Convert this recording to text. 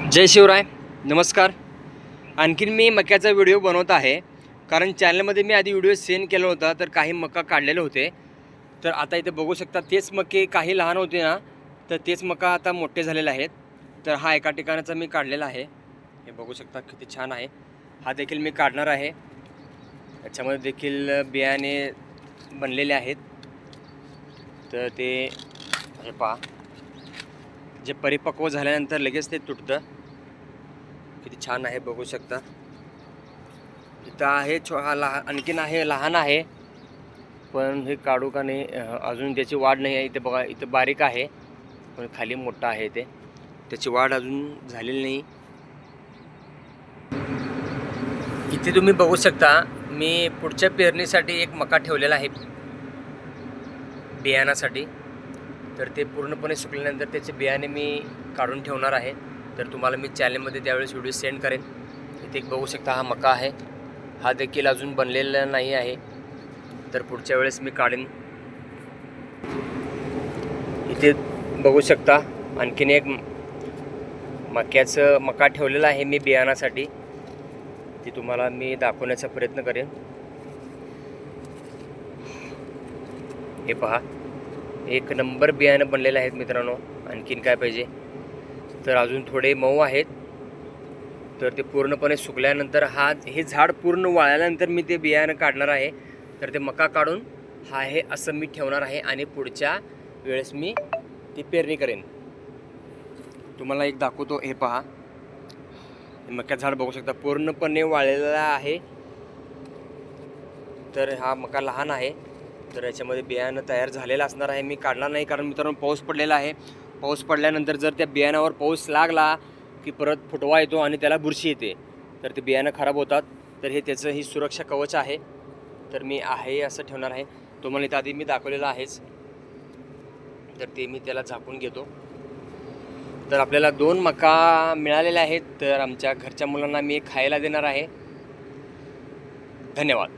जय शिवराय, नमस्कार। आणखीन मी मक्याचा व्हिडिओ बनवत आहे, कारण चॅनलमध्ये मी आधी व्हिडिओ सेंड केला होता, तर काही मका काढलेले होते। तर आता इथे बघू शकता, तेच मके काही लहान होते ना, तर तेच मका आता मोठे झालेले आहेत। तर हा एका ठिकाणाचा मी काढलेला आहे, हे बघू शकता किती छान आहे। हा देखील मी काढणार आहे, याच्यामध्ये देखील बियाणे बनलेले आहेत। तर ते हे पहा, जे परिपक्व झाल्यानंतर लगेच ते तुटतं। किती छान आहे बघू शकता। इथं आहे आणखीन आहे, लहान आहे, पण हे काढू का नाही अजून त्याची वाढ नाही आहे। इथे बघा, इथं बारीक आहे पण खाली मोठा आहे, त्याची वाढ अजून झालेली नाही। इथे तुम्ही बघू शकता, मी पुढच्या पेरणीसाठी एक मका ठेवलेला आहे बियाणासाठी। तर ते पूर्णपणे सुकल्यानंतर त्याचे बियाणे मी काढून ठेवणार आहे। तर तुम्हाला मी चॅनलमध्ये त्यावेळेस व्हिडिओ सेंड करेन। इथे बघू शकता, हा मका आहे, हा देखील अजून बनलेला नाही आहे, तर पुढच्या वेळेस मी काढेन। इथे बघू शकता, आणखीन एक मका ठेवलेला आहे मी बियाणासाठी, ते तुम्हाला मी दाखवण्याचा प्रयत्न करेन। हे पहा, एक नंबर बियाणे बनलेले आहेत मित्रांनो। आणखीन काय पाहिजे, तर अजून थोडे मऊ आहेत, तर ते पूर्णपणे सुकल्यानंतर हे झाड पूर्ण वाळल्यानंतर मी ते बियाणं काढणार आहे। तर ते मका काढून हे असं मी ठेवणार आहे, आणि पुढच्या वेळेस मी ती पेरणी करेन। तुम्हाला एक दाखवतो, हे पहा, मक्याचं झाड बघू शकता पूर्णपणे वाळलेला आहे। तर हा मका लहान आहे, तर याच्यामध्ये बियाणं तयार झालेलं असणार आहे। मी काढणार नाही, कारण मित्रांनो पाऊस पडलेला आहे। पाऊस पडल्यानंतर जर त्या बियाणावर पाऊस लागला की परत फुटवा येतो आणि त्याला बुरशी येते, तर ते बियाणं खराब होतात। तर हे त्याचं ही सुरक्षा कवच आहे, तर मी आहे असं ठेवणार आहे। तुम्हाला इथं आधी मी दाखवलेलं आहेच, तर ते मी त्याला झाकून घेतो। तर आपल्याला 2 मका मिळालेले आहेत, तर आमच्या घरच्या मुलांना मी खायला देणार आहे। धन्यवाद।